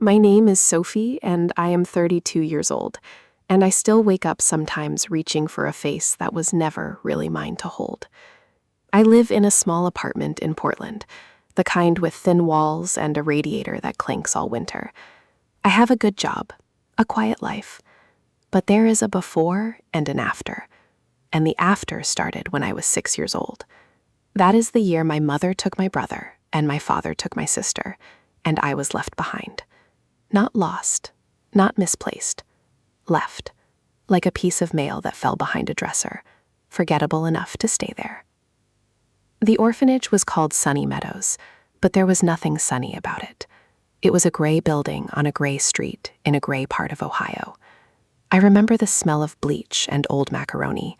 My name is Sophie, and I am 32 years old, and I still wake up sometimes reaching for a face that was never really mine to hold. I live in a small apartment in Portland, the kind with thin walls and a radiator that clanks all winter. I have a good job, a quiet life, but there is a before and an after, and the after started when I was 6 years old. That is the year my mother took my brother and my father took my sister, and I was left behind. Not lost, not misplaced, left, like a piece of mail that fell behind a dresser, forgettable enough to stay there. The orphanage was called Sunny Meadows, but there was nothing sunny about it. It was a gray building on a gray street in a gray part of Ohio. I remember the smell of bleach and old macaroni.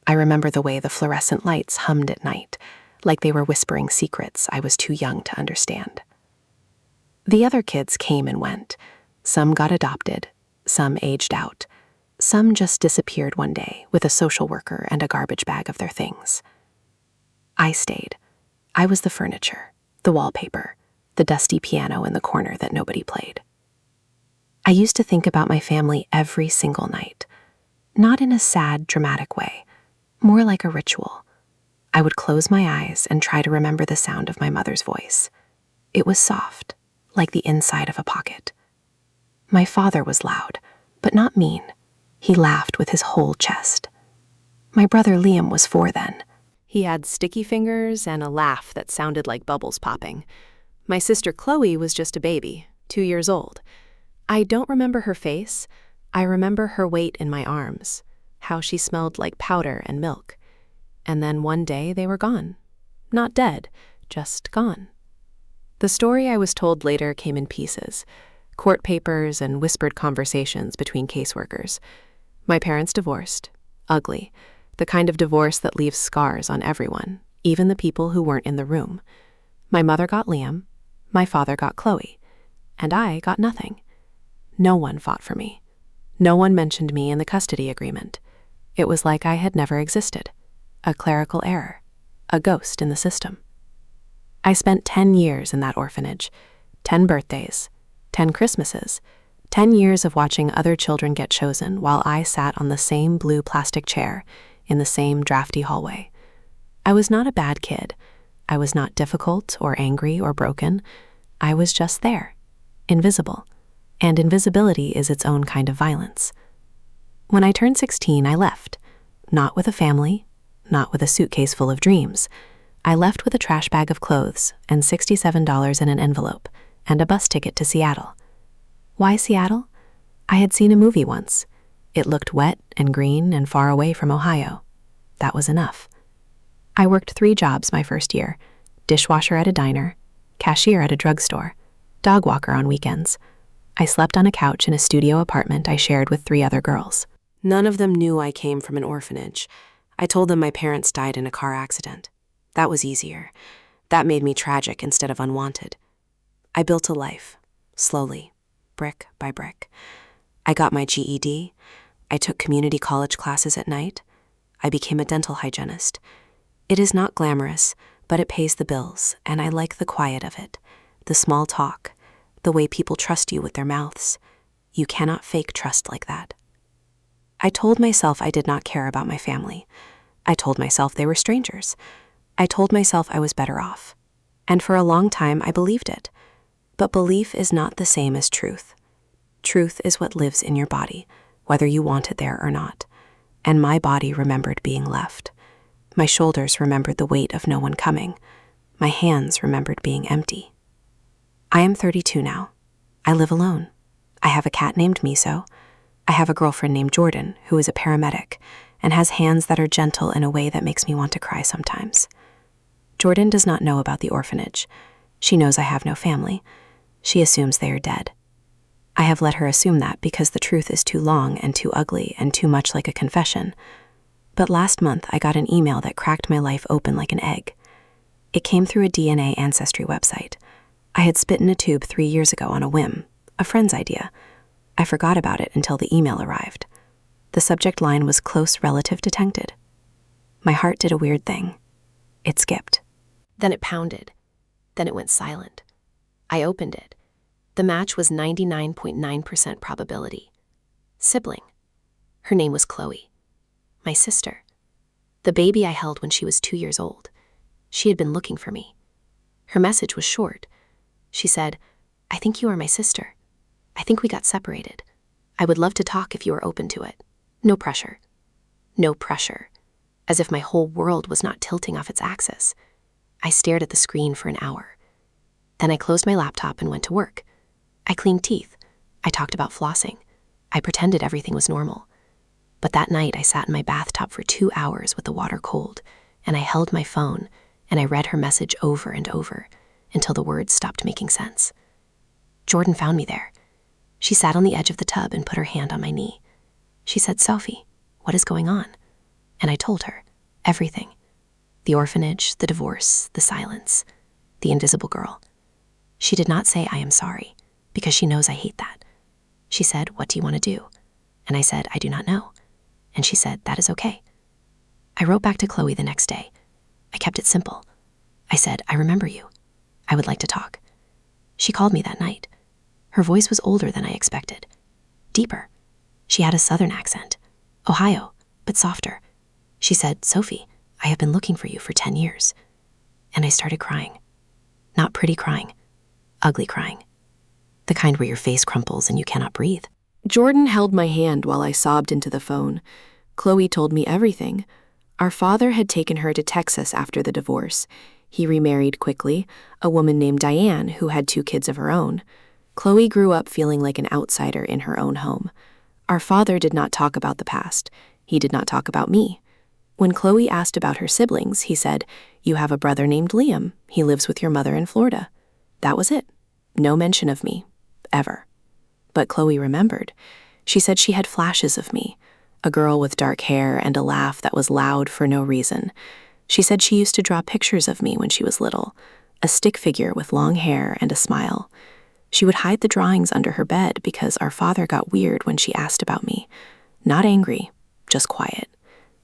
I remember the way the fluorescent lights hummed at night, like they were whispering secrets I was too young to understand. The other kids came and went. Some got adopted, some aged out. Some just disappeared one day with a social worker and a garbage bag of their things. I stayed. I was the furniture, the wallpaper, the dusty piano in the corner that nobody played. I used to think about my family every single night, not in a sad, dramatic way, more like a ritual. I would close my eyes and try to remember the sound of my mother's voice. It was soft, like the inside of a pocket. My father was loud, but not mean. He laughed with his whole chest. My brother Liam was 4 then. He had sticky fingers and a laugh that sounded like bubbles popping. My sister Chloe was just a baby, 2 years old. I don't remember her face. I remember her weight in my arms, how she smelled like powder and milk. And then one day they were gone. Not dead, just gone. The story I was told later came in pieces, court papers and whispered conversations between caseworkers. My parents divorced, ugly, the kind of divorce that leaves scars on everyone, even the people who weren't in the room. My mother got Liam, my father got Chloe, and I got nothing. No one fought for me. No one mentioned me in the custody agreement. It was like I had never existed, a clerical error, a ghost in the system. I spent 10 years in that orphanage, 10 birthdays, 10 Christmases, 10 years of watching other children get chosen while I sat on the same blue plastic chair in the same drafty hallway. I was not a bad kid. I was not difficult or angry or broken. I was just there, invisible. And invisibility is its own kind of violence. When I turned 16, I left, not with a family, not with a suitcase full of dreams. I left with a trash bag of clothes and $67 in an envelope and a bus ticket to Seattle. Why Seattle? I had seen a movie once. It looked wet and green and far away from Ohio. That was enough. I worked 3 jobs my first year: dishwasher at a diner, cashier at a drugstore, dog walker on weekends. I slept on a couch in a studio apartment I shared with 3 other girls. None of them knew I came from an orphanage. I told them my parents died in a car accident. That was easier. That made me tragic instead of unwanted. I built a life, slowly, brick by brick. I got my GED. I took community college classes at night. I became a dental hygienist. It is not glamorous, but it pays the bills, and I like the quiet of it, the small talk, the way people trust you with their mouths. You cannot fake trust like that. I told myself I did not care about my family. I told myself they were strangers. I told myself I was better off. And for a long time, I believed it. But belief is not the same as truth. Truth is what lives in your body, whether you want it there or not. And my body remembered being left. My shoulders remembered the weight of no one coming. My hands remembered being empty. I am 32 now. I live alone. I have a cat named Miso. I have a girlfriend named Jordan, who is a paramedic, and has hands that are gentle in a way that makes me want to cry sometimes. Jordan does not know about the orphanage. She knows I have no family. She assumes they are dead. I have let her assume that because the truth is too long and too ugly and too much like a confession. But last month I got an email that cracked my life open like an egg. It came through a DNA ancestry website. I had spit in a tube 3 years ago on a whim, a friend's idea. I forgot about it until the email arrived. The subject line was close relative detected. My heart did a weird thing. It skipped. Then it pounded. Then it went silent. I opened it. The match was 99.9% probability. Sibling. Her name was Chloe. My sister. The baby I held when she was 2 years old. She had been looking for me. Her message was short. She said, "I think you are my sister. I think we got separated. I would love to talk if you are open to it. No pressure." No pressure. As if my whole world was not tilting off its axis. I stared at the screen for an hour. Then I closed my laptop and went to work. I cleaned teeth. I talked about flossing. I pretended everything was normal. But that night I sat in my bathtub for 2 hours with the water cold, and I held my phone, and I read her message over and over until the words stopped making sense. Jordan found me there. She sat on the edge of the tub and put her hand on my knee. She said, "Sophie, what is going on?" And I told her everything. The orphanage, the divorce, the silence, the invisible girl. She did not say, "I am sorry," because she knows I hate that. She said, "What do you want to do?" And I said, "I do not know." And she said, "That is okay." I wrote back to Chloe the next day. I kept it simple. I said, "I remember you. I would like to talk." She called me that night. Her voice was older than I expected. Deeper. She had a southern accent. Ohio, but softer. She said, "Sophie, I have been looking for you for 10 years. And I started crying. Not pretty crying. Ugly crying. The kind where your face crumples and you cannot breathe. Jordan held my hand while I sobbed into the phone. Chloe told me everything. Our father had taken her to Texas after the divorce. He remarried quickly, a woman named Diane who had 2 kids of her own. Chloe grew up feeling like an outsider in her own home. Our father did not talk about the past. He did not talk about me. When Chloe asked about her siblings, he said, "You have a brother named Liam. He lives with your mother in Florida." That was it. No mention of me. Ever. But Chloe remembered. She said she had flashes of me, a girl with dark hair and a laugh that was loud for no reason. She said she used to draw pictures of me when she was little, a stick figure with long hair and a smile. She would hide the drawings under her bed because our father got weird when she asked about me. Not angry, just quiet.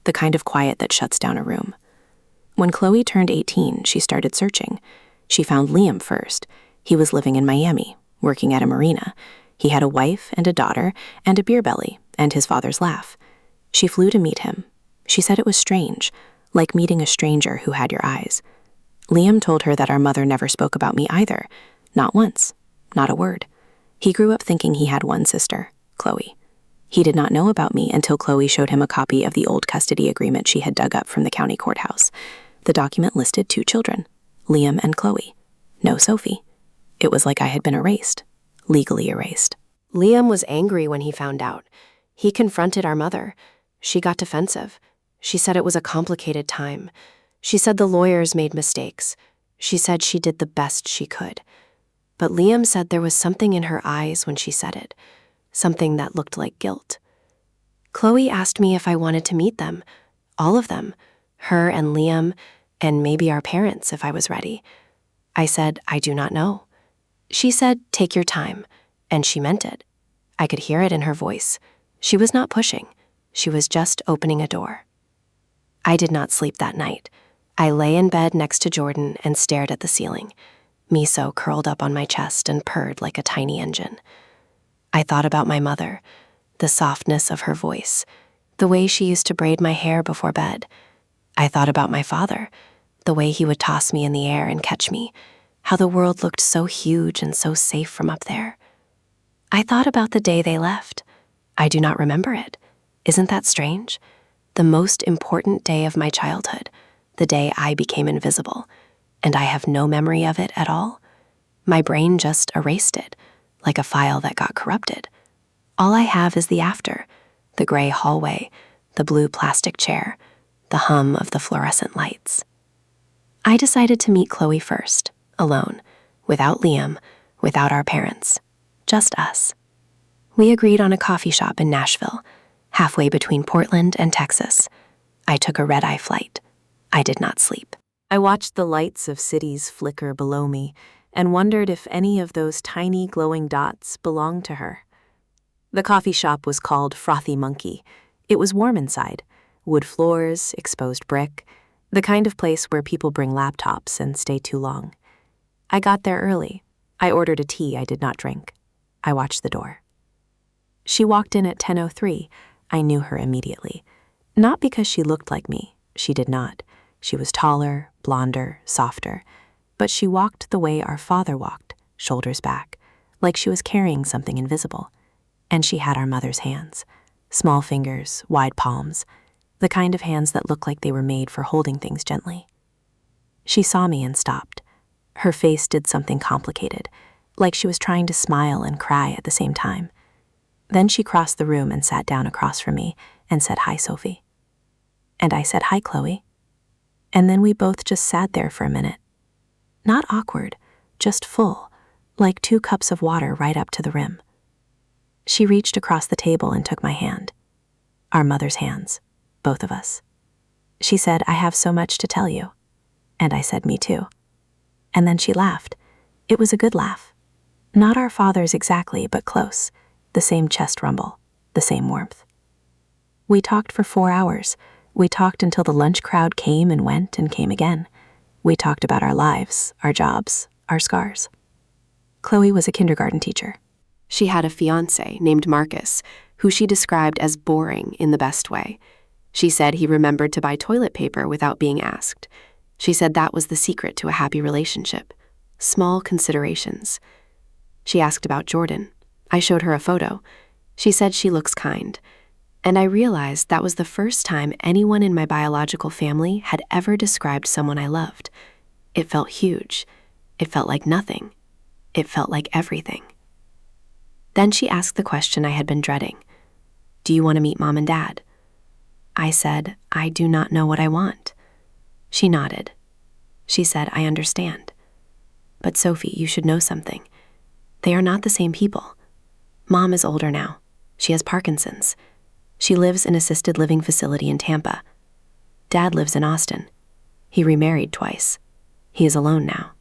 The kind of quiet that shuts down a room. When Chloe turned 18, she started searching. She found Liam first. He was living in Miami, working at a marina. He had a wife and a daughter and a beer belly and his father's laugh. She flew to meet him. She said it was strange, like meeting a stranger who had your eyes. Liam told her that our mother never spoke about me either. Not once. Not a word. He grew up thinking he had one sister, Chloe. He did not know about me until Chloe showed him a copy of the old custody agreement she had dug up from the county courthouse. The document listed 2 children, Liam and Chloe. No Sophie. It was like I had been erased. Legally erased. Liam was angry when he found out. He confronted our mother. She got defensive. She said it was a complicated time. She said the lawyers made mistakes. She said she did the best she could. But Liam said there was something in her eyes when she said it. Something that looked like guilt. Chloe asked me if I wanted to meet them. All of them. Her and Liam, and maybe our parents if I was ready. I said, "I do not know." She said, "Take your time." And she meant it. I could hear it in her voice. She was not pushing. She was just opening a door. I did not sleep that night. I lay in bed next to Jordan and stared at the ceiling. Miso curled up on my chest and purred like a tiny engine. I thought about my mother, the softness of her voice, the way she used to braid my hair before bed. I thought about my father, the way he would toss me in the air and catch me, how the world looked so huge and so safe from up there. I thought about the day they left. I do not remember it. Isn't that strange? The most important day of my childhood, the day I became invisible, and I have no memory of it at all. My brain just erased it, like a file that got corrupted. All I have is the after, the gray hallway, the blue plastic chair, the hum of the fluorescent lights. I decided to meet Chloe first, alone, without Liam, without our parents, just us. We agreed on a coffee shop in Nashville, halfway between Portland and Texas. I took a red-eye flight. I did not sleep. I watched the lights of cities flicker below me and wondered if any of those tiny glowing dots belonged to her. The coffee shop was called Frothy Monkey. It was warm inside, wood floors, exposed brick, the kind of place where people bring laptops and stay too long. I got there early. I ordered a tea I did not drink. I watched the door. She walked in at 10:03. I knew her immediately. Not because she looked like me. She did not. She was taller, blonder, softer. But she walked the way our father walked, shoulders back, like she was carrying something invisible. And she had our mother's hands. Small fingers, wide palms, the kind of hands that look like they were made for holding things gently. She saw me and stopped. Her face did something complicated, like she was trying to smile and cry at the same time. Then she crossed the room and sat down across from me and said, "Hi, Sophie." And I said, "Hi, Chloe." And then we both just sat there for a minute. Not awkward, just full, like 2 cups of water right up to the rim. She reached across the table and took my hand. Our mother's hands, both of us. She said, "I have so much to tell you." And I said, "Me too." And then she laughed. It was a good laugh. Not our father's exactly, but close. The same chest rumble, the same warmth. We talked for 4 hours. We talked until the lunch crowd came and went and came again. We talked about our lives, our jobs, our scars. Chloe was a kindergarten teacher. She had a fiancé named Marcus, who she described as boring in the best way. She said he remembered to buy toilet paper without being asked. She said that was the secret to a happy relationship. Small considerations. She asked about Jordan. I showed her a photo. She said she looks kind. And I realized that was the first time anyone in my biological family had ever described someone I loved. It felt huge. It felt like nothing. It felt like everything. Then she asked the question I had been dreading. "Do you want to meet Mom and Dad?" I said, "I do not know what I want." She nodded. She said, "I understand. But Sophie, you should know something. They are not the same people. Mom is older now. She has Parkinson's. She lives in an assisted living facility in Tampa. Dad lives in Austin. He remarried twice. He is alone now.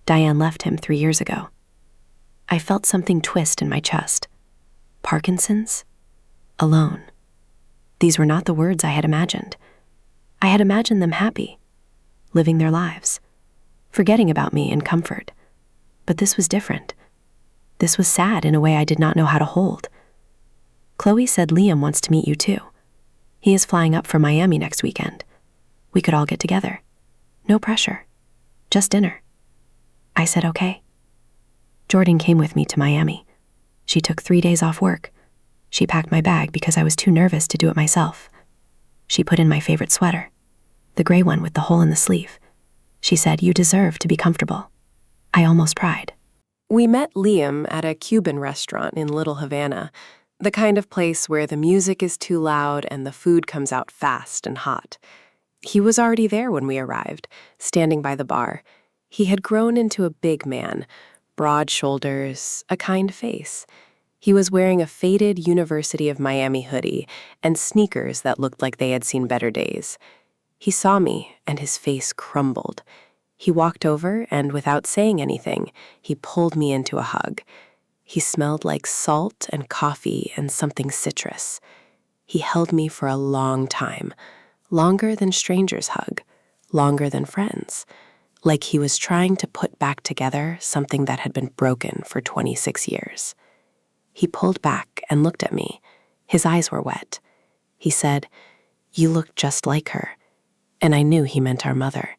Diane left him 3 years ago." I felt something twist in my chest. Parkinson's? Alone. These were not the words I had imagined. I had imagined them happy, living their lives, forgetting about me in comfort. But this was different. This was sad in a way I did not know how to hold. Chloe said Liam wants to meet you too. He is flying up from Miami next weekend. We could all get together. No pressure. Just dinner. I said okay. Jordan came with me to Miami. She took 3 days off work. She packed my bag because I was too nervous to do it myself. She put in my favorite sweater, the gray one with the hole in the sleeve. She said, "You deserve to be comfortable." I almost cried. We met Liam at a Cuban restaurant in Little Havana, the kind of place where the music is too loud and the food comes out fast and hot. He was already there when we arrived, standing by the bar. He had grown into a big man, broad shoulders, a kind face. He was wearing a faded University of Miami hoodie and sneakers that looked like they had seen better days. He saw me, and his face crumbled. He walked over, and without saying anything, he pulled me into a hug. He smelled like salt and coffee and something citrus. He held me for a long time, longer than strangers hug, longer than friends, like he was trying to put back together something that had been broken for 26 years. He pulled back and looked at me. His eyes were wet. He said, "You look just like her." And I knew he meant our mother.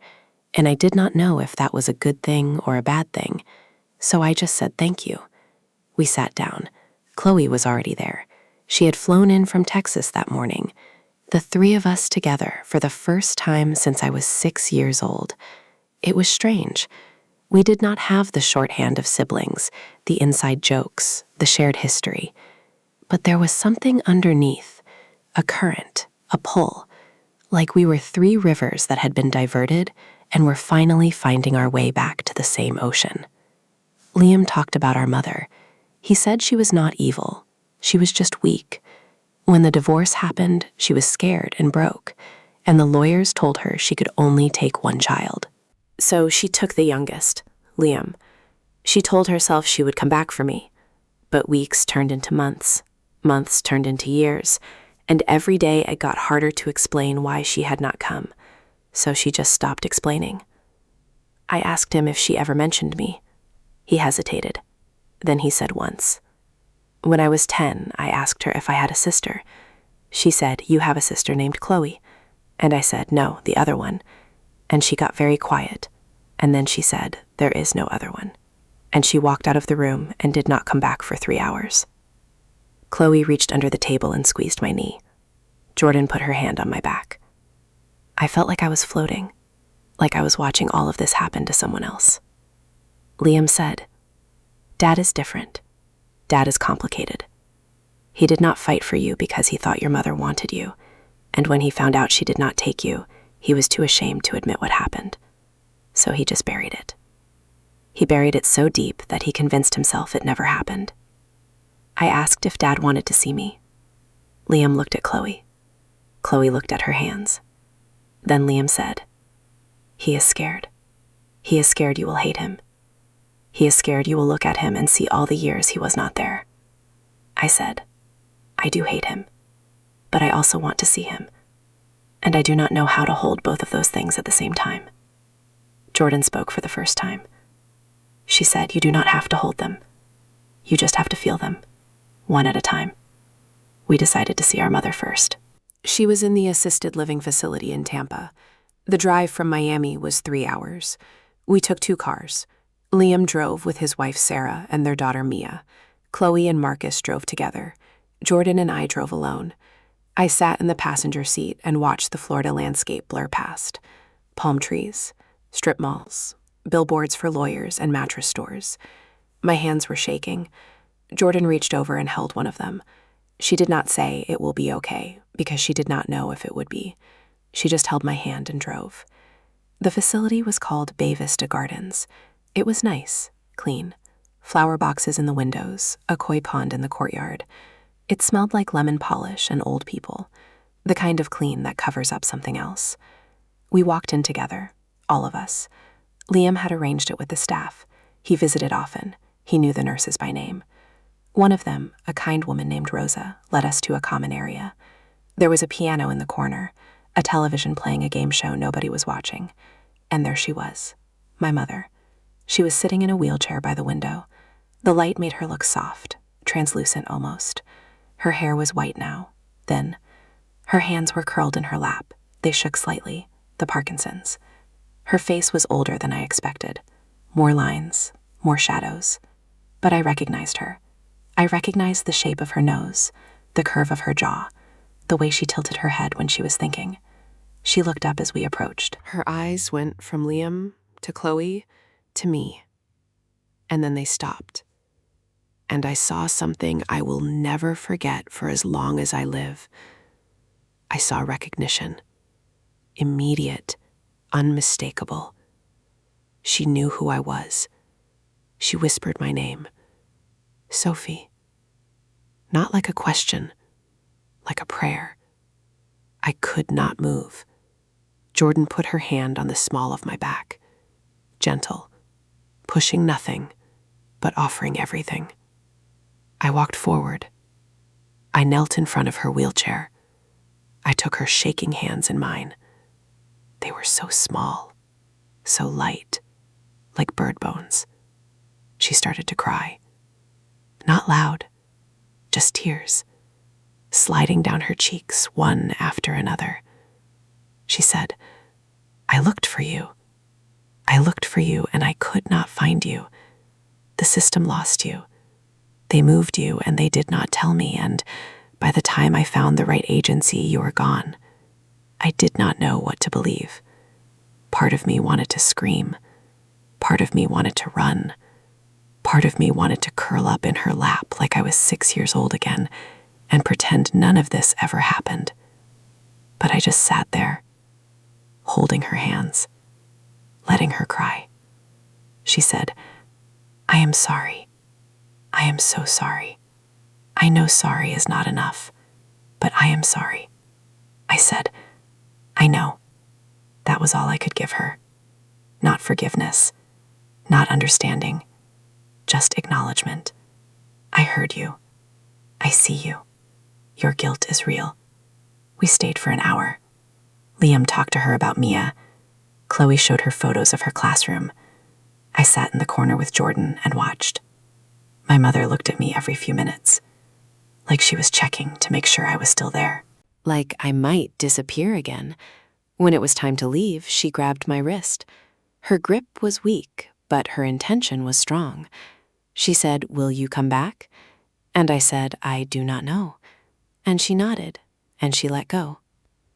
And I did not know if that was a good thing or a bad thing. So I just said thank you. We sat down. Chloe was already there. She had flown in from Texas that morning. The 3 of us together for the first time since I was 6 years old. It was strange. We did not have the shorthand of siblings, the inside jokes, the shared history. But there was something underneath, a current, a pull, like we were 3 rivers that had been diverted and were finally finding our way back to the same ocean. Liam talked about our mother. He said she was not evil. She was just weak. When the divorce happened, she was scared and broke, and the lawyers told her she could only take 1 child. So she took the youngest, Liam. She told herself she would come back for me. But weeks turned into months. Months turned into years. And every day it got harder to explain why she had not come. So she just stopped explaining. I asked him if she ever mentioned me. He hesitated. Then he said once. When I was 10, I asked her if I had a sister. She said, "You have a sister named Chloe." And I said, "No, the other one." And she got very quiet. And then she said, "There is no other one." And she walked out of the room and did not come back for 3 hours. Chloe reached under the table and squeezed my knee. Jordan put her hand on my back. I felt like I was floating, like I was watching all of this happen to someone else. Liam said, "Dad is different. Dad is complicated. He did not fight for you because he thought your mother wanted you, and when he found out she did not take you, he was too ashamed to admit what happened. So he just buried it. He buried it so deep that he convinced himself it never happened." I asked if Dad wanted to see me. Liam looked at Chloe. Chloe looked at her hands. Then Liam said, "He is scared. He is scared you will hate him. He is scared you will look at him and see all the years he was not there." I said, "I do hate him, but I also want to see him, and I do not know how to hold both of those things at the same time." Jordan spoke for the first time. She said, "You do not have to hold them. You just have to feel them, one at a time." We decided to see our mother first. She was in the assisted living facility in Tampa. The drive from Miami was 3 hours. We took 2 cars. Liam drove with his wife Sarah and their daughter Mia. Chloe and Marcus drove together. Jordan and I drove alone. I sat in the passenger seat and watched the Florida landscape blur past. Palm trees, strip malls, billboards for lawyers and mattress stores. My hands were shaking. Jordan reached over and held one of them. She did not say it will be okay because she did not know if it would be. She just held my hand and drove. The facility was called Bay Vista Gardens. It was nice, clean. Flower boxes in the windows, a koi pond in the courtyard. It smelled like lemon polish and old people, the kind of clean that covers up something else. We walked in together, all of us. Liam had arranged it with the staff. He visited often. He knew the nurses by name. One of them, a kind woman named Rosa, led us to a common area. There was a piano in the corner, a television playing a game show nobody was watching. And there she was, my mother. She was sitting in a wheelchair by the window. The light made her look soft, translucent almost. Her hair was white now, thin. Her hands were curled in her lap. They shook slightly, the Parkinson's. Her face was older than I expected. More lines, more shadows. But I recognized her. I recognized the shape of her nose, the curve of her jaw, the way she tilted her head when she was thinking. She looked up as we approached. Her eyes went from Liam to Chloe to me, and then they stopped. And I saw something I will never forget for as long as I live. I saw recognition. Immediate, unmistakable. She knew who I was. She whispered my name. Sophie. Not like a question, like a prayer. I could not move. Jordan put her hand on the small of my back. Gentle, pushing nothing, but offering everything. I walked forward. I knelt in front of her wheelchair. I took her shaking hands in mine. They were so small, so light, like bird bones. She started to cry. Not loud, just tears, sliding down her cheeks one after another. She said, "I looked for you. I looked for you and I could not find you. The system lost you. They moved you and they did not tell me, and by the time I found the right agency, you were gone. I did not know what to believe. Part of me wanted to scream. Part of me wanted to run. Part of me wanted to curl up in her lap like I was 6 years old again and pretend none of this ever happened. But I just sat there, holding her hands, letting her cry. She said, "I am sorry. I am so sorry. I know sorry is not enough, but I am sorry." I said, "I know." That was all I could give her. Not forgiveness, not understanding, just acknowledgement. I heard you. I see you. Your guilt is real. We stayed for an hour. Liam talked to her about Mia. Chloe showed her photos of her classroom. I sat in the corner with Jordan and watched. My mother looked at me every few minutes, like she was checking to make sure I was still there. Like I might disappear again. When it was time to leave, she grabbed my wrist. Her grip was weak, but her intention was strong. She said, "Will you come back?" And I said, "I do not know." And she nodded, and she let go.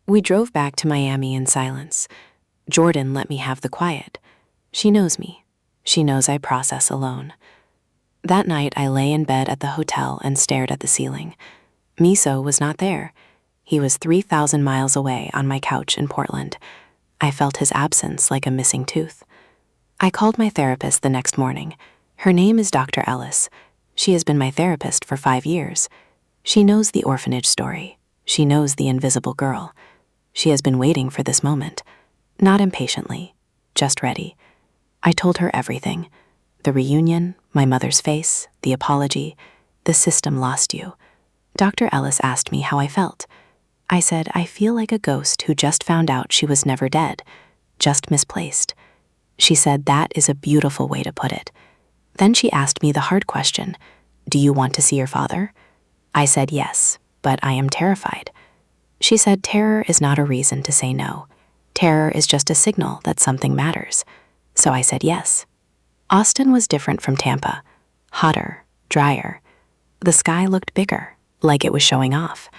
We drove back to Miami in silence. Jordan let me have the quiet. She knows me. She knows I process alone. That night, I lay in bed at the hotel and stared at the ceiling. Miso was not there. He was 3,000 miles away on my couch in Portland. I felt his absence like a missing tooth. I called my therapist the next morning. Her name is Dr. Ellis. She has been my therapist for 5 years. She knows the orphanage story. She knows the invisible girl. She has been waiting for this moment. Not impatiently, just ready. I told her everything. The reunion, my mother's face, the apology. The system lost you. Dr. Ellis asked me how I felt. I said, I feel like a ghost who just found out she was never dead, just misplaced. She said that is a beautiful way to put it. Then she asked me the hard question, do you want to see your father? I said yes, but I am terrified. She said terror is not a reason to say no. Terror is just a signal that something matters. So I said yes. Austin was different from Tampa. Hotter, drier. The sky looked bigger, like it was showing off.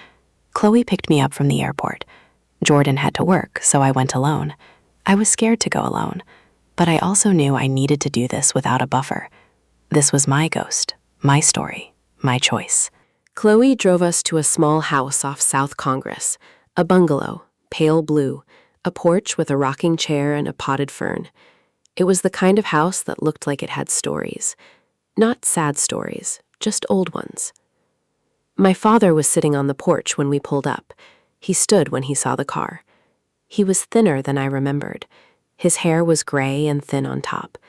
Chloe picked me up from the airport. Jordan had to work, so I went alone. I was scared to go alone, but I also knew I needed to do this without a buffer. This was my ghost, my story, my choice. Chloe drove us to a small house off South Congress, a bungalow, pale blue, a porch with a rocking chair and a potted fern. It was the kind of house that looked like it had stories. Not sad stories, just old ones. My father was sitting on the porch when we pulled up. He stood when he saw the car. He was thinner than I remembered. His hair was gray and thin on top.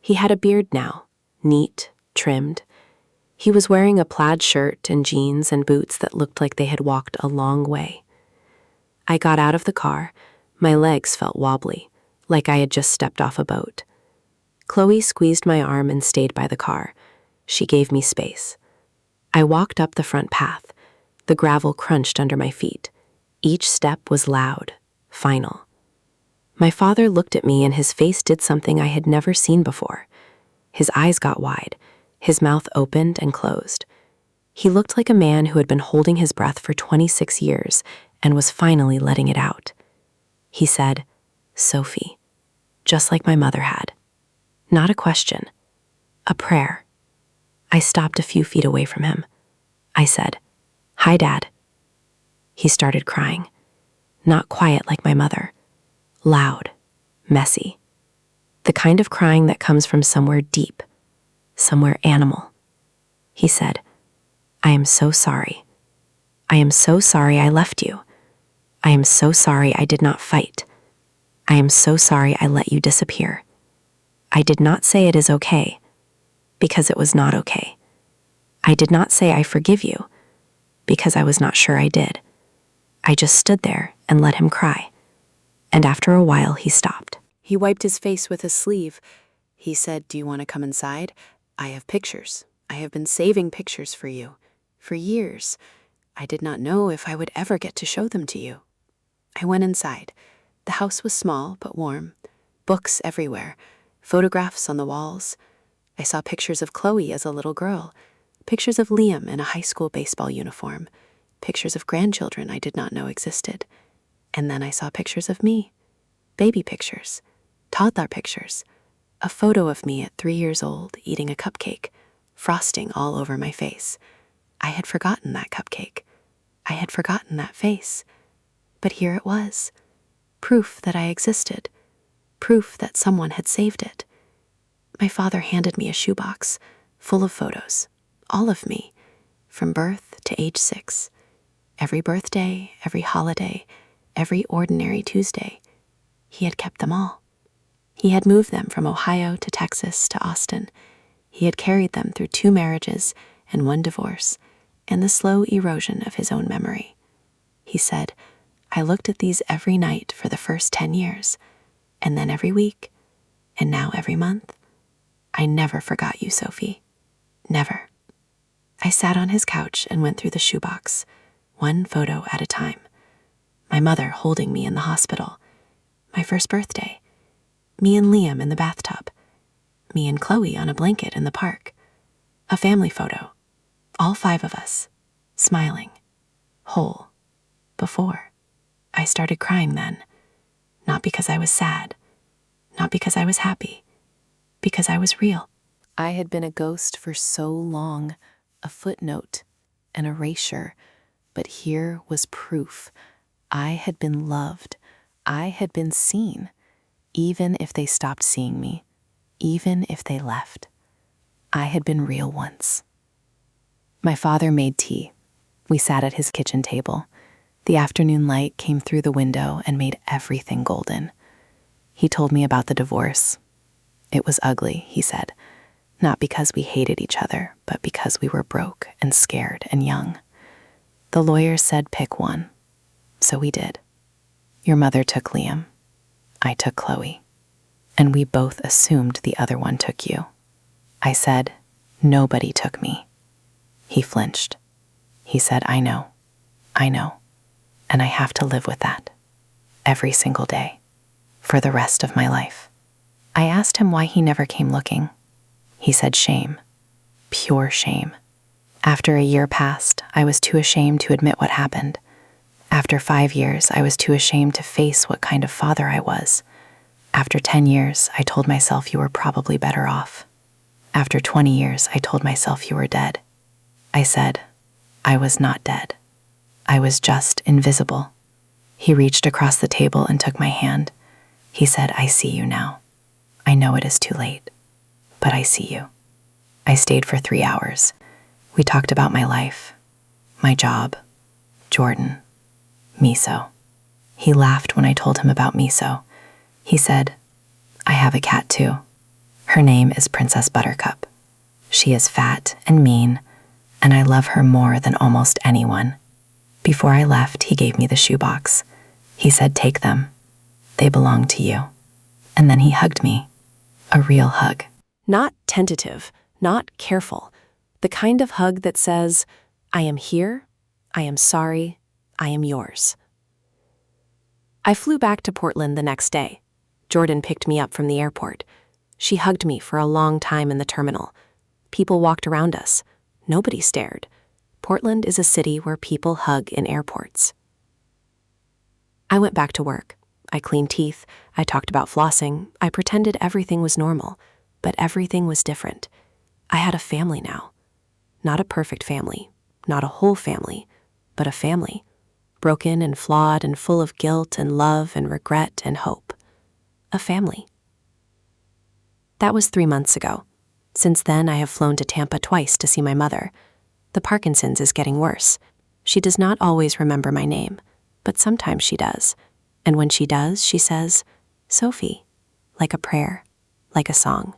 He had a beard now, neat, trimmed. He was wearing a plaid shirt and jeans and boots that looked like they had walked a long way. I got out of the car. My legs felt wobbly, like I had just stepped off a boat. Chloe squeezed my arm and stayed by the car. She gave me space. I walked up the front path. The gravel crunched under my feet. Each step was loud, final. My father looked at me and his face did something I had never seen before. His eyes got wide. His mouth opened and closed. He looked like a man who had been holding his breath for 26 years and was finally letting it out. He said, Sophie, just like my mother had. Not a question, a prayer. I stopped a few feet away from him. I said, Hi, Dad. He started crying. Not quiet like my mother. Loud, messy. The kind of crying that comes from somewhere deep, somewhere animal. He said, I am so sorry. I am so sorry I left you. I am so sorry I did not fight. I am so sorry I let you disappear. I did not say it is okay, because it was not okay. I did not say I forgive you, because I was not sure I did. I just stood there and let him cry. And after a while, he stopped. He wiped his face with his sleeve. He said, Do you want to come inside? I have pictures. I have been saving pictures for you. For years. I did not know if I would ever get to show them to you. I went inside. The house was small but warm. Books everywhere. Photographs on the walls. I saw pictures of Chloe as a little girl. Pictures of Liam in a high school baseball uniform. Pictures of grandchildren I did not know existed. And then I saw pictures of me. Baby pictures. Toddler pictures. A photo of me at 3 years old eating a cupcake, frosting all over my face. I had forgotten that cupcake. I had forgotten that face. But here it was. Proof that I existed. Proof that someone had saved it. My father handed me a shoebox full of photos, all of me, from birth to age 6. Every birthday, every holiday, every ordinary Tuesday. He had kept them all. He had moved them from Ohio to Texas to Austin. He had carried them through 2 marriages and 1 divorce, and the slow erosion of his own memory. He said, I looked at these every night for the first 10 years, and then every week, and now every month. I never forgot you, Sophie. Never. I sat on his couch and went through the shoebox, one photo at a time. My mother holding me in the hospital. My first birthday. Me and Liam in the bathtub. Me and Chloe on a blanket in the park. A family photo. All 5 of us. Smiling. Whole. Before. I started crying then. Not because I was sad. Not because I was happy. Because I was real. I had been a ghost for so long, a footnote, an erasure, but here was proof. I had been loved. I had been seen, even if they stopped seeing me, even if they left. I had been real once. My father made tea. We sat at his kitchen table. The afternoon light came through the window and made everything golden. He told me about the divorce. It was ugly, he said, not because we hated each other, but because we were broke and scared and young. The lawyer said pick one, so we did. Your mother took Liam. I took Chloe. And we both assumed the other one took you. I said, nobody took me. He flinched. He said, I know. And I have to live with that. Every single day. For the rest of my life. I asked him why he never came looking. He said shame. Pure shame. After a year passed, I was too ashamed to admit what happened. After 5 years, I was too ashamed to face what kind of father I was. After 10 years, I told myself you were probably better off. After 20 years, I told myself you were dead. I said, I was not dead. I was just invisible. He reached across the table and took my hand. He said, I see you now. I know it is too late, but I see you. I stayed for 3 hours. We talked about my life, my job, Jordan, Miso. He laughed when I told him about Miso. He said, I have a cat too. Her name is Princess Buttercup. She is fat and mean, and I love her more than almost anyone. Before I left, he gave me the shoebox. He said, take them. They belong to you. And then he hugged me. A real hug. Not tentative, not careful. The kind of hug that says, I am here, I am sorry, I am yours. I flew back to Portland the next day. Jordan picked me up from the airport. She hugged me for a long time in the terminal. People walked around us. Nobody stared. Portland is a city where people hug in airports. I went back to work. I cleaned teeth. I talked about flossing. I pretended everything was normal, but everything was different. I had a family now. Not a perfect family, not a whole family, but a family. Broken and flawed and full of guilt and love and regret and hope. A family. That was 3 months ago. Since then, I have flown to Tampa twice to see my mother. The Parkinson's is getting worse. She does not always remember my name, but sometimes she does. And when she does, she says, Sophie, like a prayer, like a song.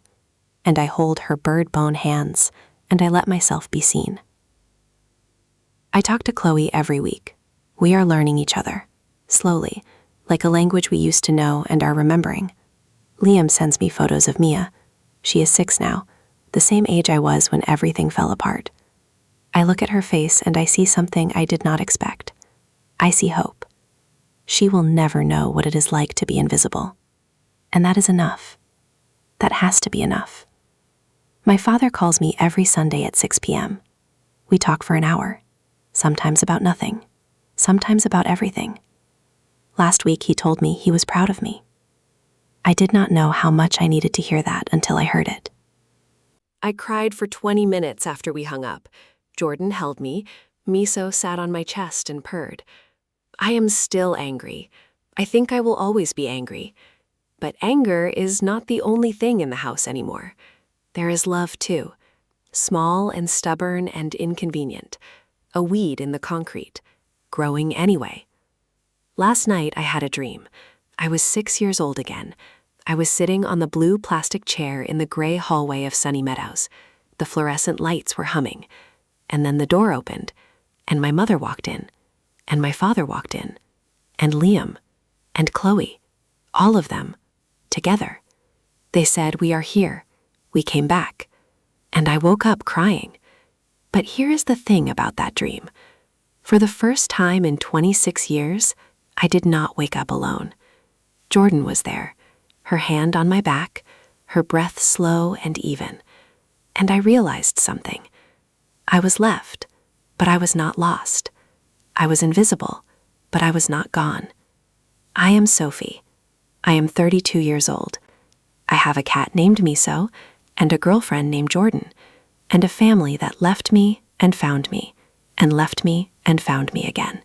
And I hold her bird-bone hands, and I let myself be seen. I talk to Chloe every week. We are learning each other, slowly, like a language we used to know and are remembering. Liam sends me photos of Mia. She is 6 now, the same age I was when everything fell apart. I look at her face and I see something I did not expect. I see hope. She will never know what it is like to be invisible. And that is enough. That has to be enough. My father calls me every Sunday at 6 p.m. We talk for an hour, sometimes about nothing, sometimes about everything. Last week he told me he was proud of me. I did not know how much I needed to hear that until I heard it. I cried for 20 minutes after we hung up. Jordan held me. Miso sat on my chest and purred. I am still angry. I think I will always be angry. But anger is not the only thing in the house anymore. There is love too. Small and stubborn and inconvenient. A weed in the concrete. Growing anyway. Last night I had a dream. I was 6 years old again. I was sitting on the blue plastic chair in the gray hallway of Sunny Meadows. The fluorescent lights were humming. And then the door opened, and my mother walked in, and my father walked in, and Liam, and Chloe, all of them, together. They said, we are here. we came back, and I woke up crying. But here is the thing about that dream. For the first time in 26 years, I did not wake up alone. Jordan was there, her hand on my back, her breath slow and even. And I realized something. I was left, but I was not lost. I was invisible, but I was not gone. I am Sophie. I am 32 years old. I have a cat named Miso, and a girlfriend named Jordan, and a family that left me and found me, and left me and found me again.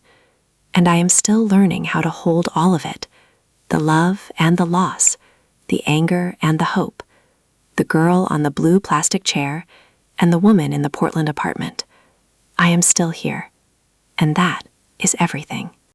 And I am still learning how to hold all of it, the love and the loss, the anger and the hope, the girl on the blue plastic chair, and the woman in the Portland apartment. I am still here, and that is everything.